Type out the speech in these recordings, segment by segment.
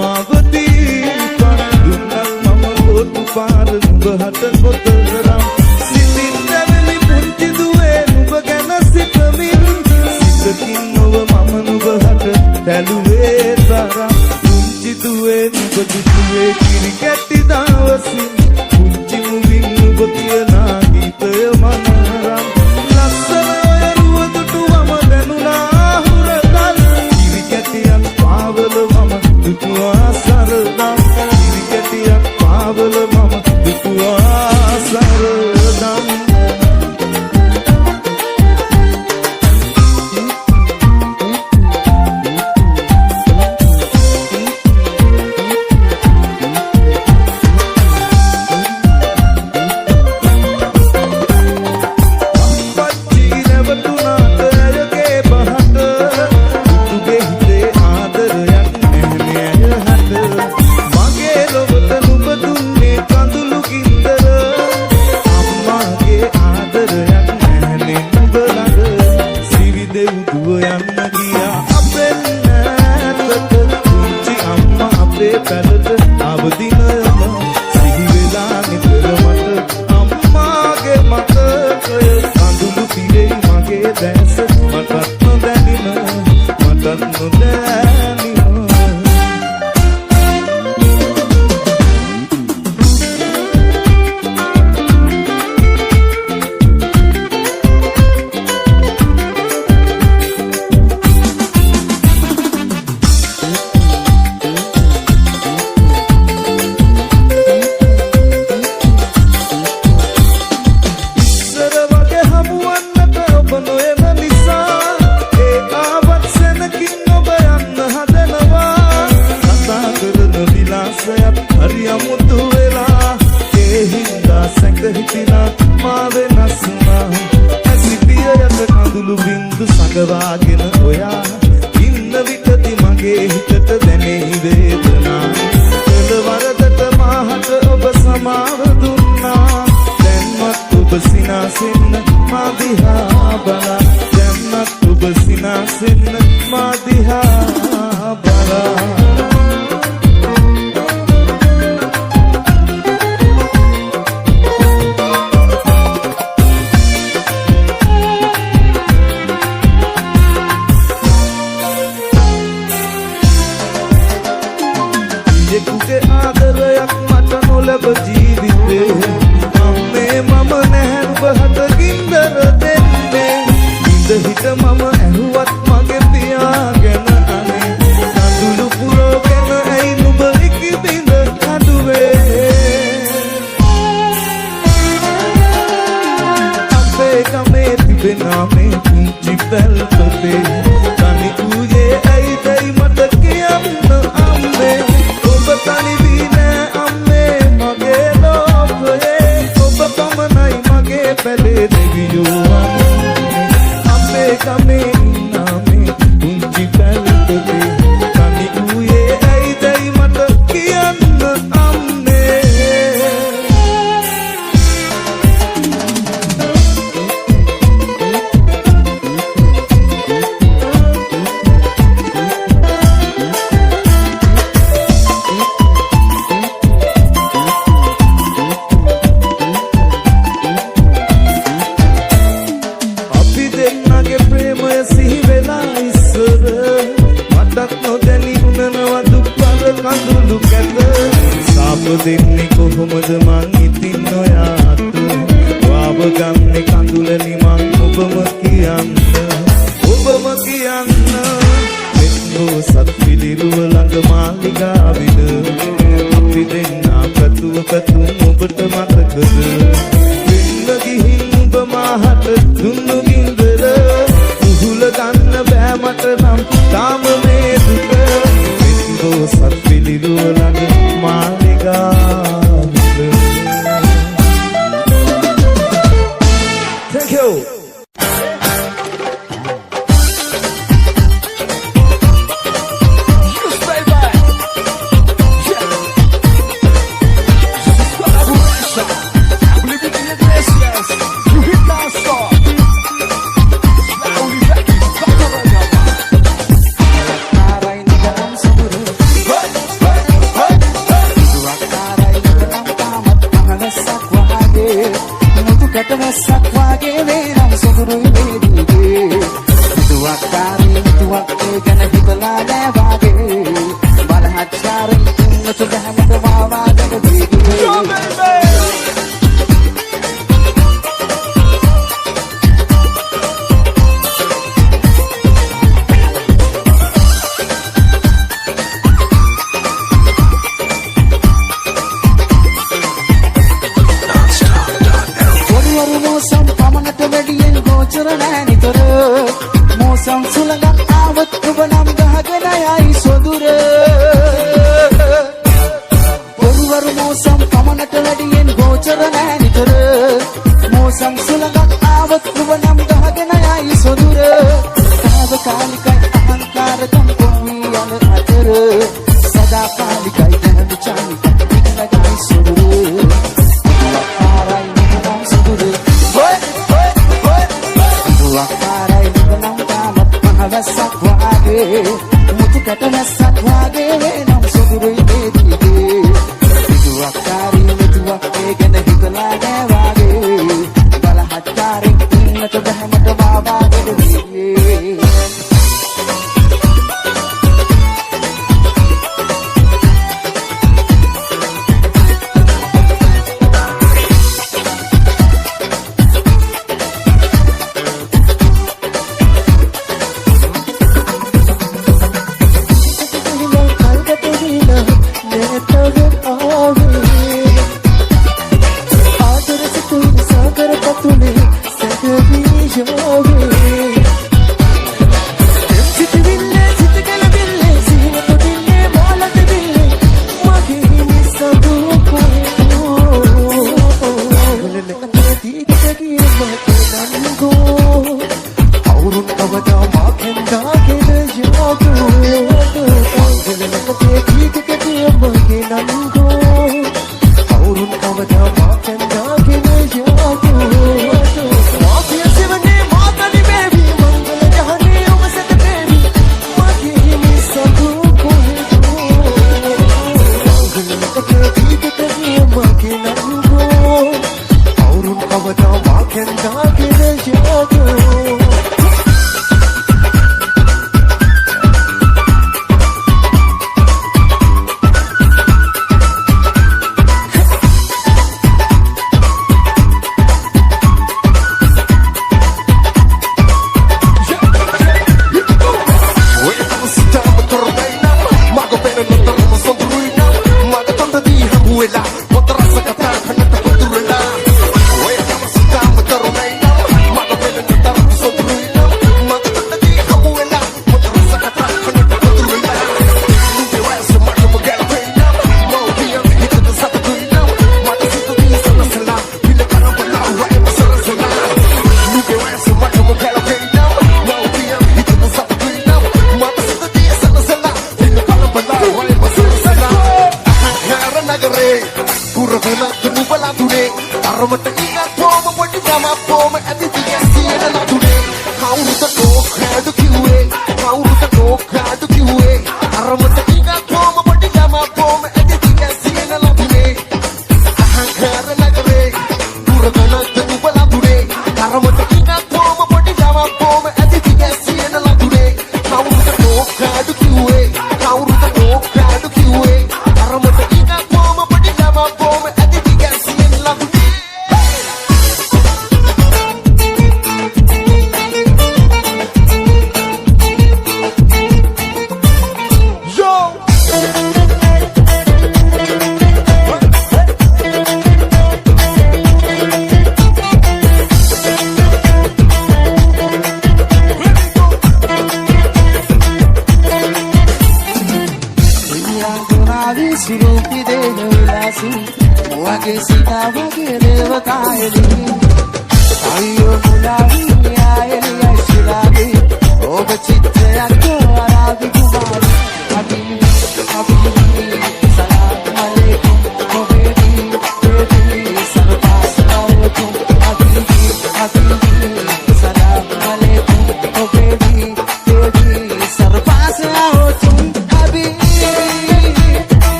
මාවදී දුන්නත් මම පොතු පාර නුඹහට කොතරම් සිතින් දැවෙමි පුංචි දුවේ නුඹ ගැන සිතමින් සිතකින් නොව මම නුඹහට බැලුවේ තරම් පුංචි දුවේ නුඹ දුටුවේ කිරි කැටි දවසින් පුංචි මුවින් නුඹ කියලා ගීතය මනරම් ලස්සන ඔය රුව දුටුවම දැනුණා හුරතල් කිරි කැටියක් පාවල මම දුටුවා සරදම් කිරි කැටියක් පාවල මම දුටුවා සරදම් බහැමට වාවාගෙන මෝසම් සුළඟක් ආවත් ඔබ නම් ගහගෙන යයි සොදුර පොරුවරු මෝසම් පමණට වැඩියෙන් ගෝචර නෑ නිතර මෝසම් සුළඟක් ආවත් ඔබ නම් ගහගෙන යයි සොදුර තාවකාලිකයි අහංකාරකම් කොවී යන අතර සදාකාලිකයි දැනු චානිකයි ඉන්නගයි සොදුර ආරයි නිකම් සොදුර වැස්සක් වාගේ මුතුකට වැස්සක් වාගේ නම් සොදුරුයි මේදිගේ විදුවක් කාරී මෙතුවක් ඒ ගැන හිතලා නෑ වාගේ බලහත්කාරෙන් ඉන්නට බහැමට වාවාගෙන වීනේ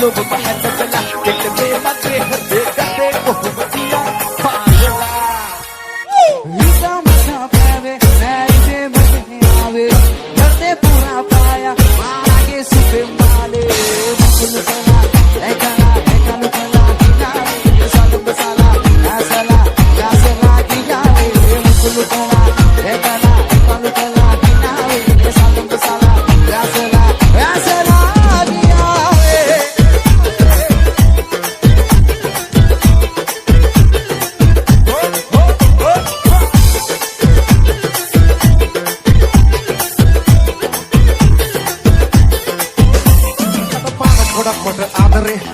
ඔබ පහත කළා එක්කේ මගේ හදේ ගතේ කොහොමද තියා පාරලා හිතා මසා පාවේ නැයිසේ මගේ ආවේ ධර්තේ පුරා පායා මාගේ සුපේ මාලේ මුකුළු කළා ඒකනා ඒකනු කළා කිනාවේ සලුඹ සලා ආසලා යාසලා කියාවේ මුකුළු කළා ඒකනා ඒකනු කළා කිනාවේ සලුඹ සලා යාසලා යාසලා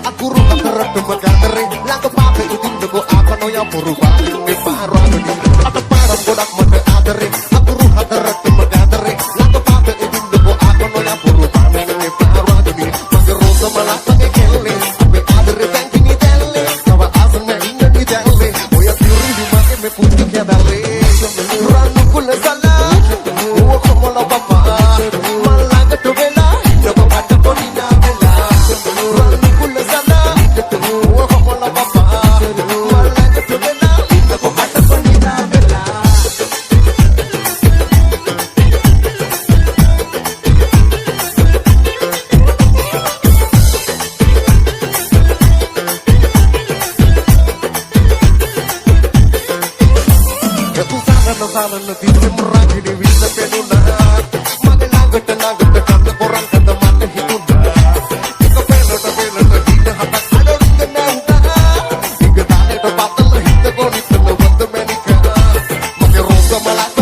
Aku rupa teretum bergadere Langka pape udin dego apa no yang berubah Ini baru aku di Atau parang bodak mata adere Aku rupa teretum bergadere Langka pape udin dego apa no yang berubah Ini baru aku di Maka rosa malah pakai kele Ape adere tank ini tele Kawa asal na inga di tele Oya tiuri di make me putih ya dale Ranu kula salah Uwa komola bapa Malaga tu bela Jaba pada konina bela Ranu kula salah Uwa komola bapa Malaga tu bela Jaba pada konina bela Sana na tinte meragi di wisa penuna Magalanggat na nagat na korang kata mata hitunda Ika pelo na hina hatak ano ringa na uta Ika tane na batal na hita ko nito na wanda menika Magirosa malata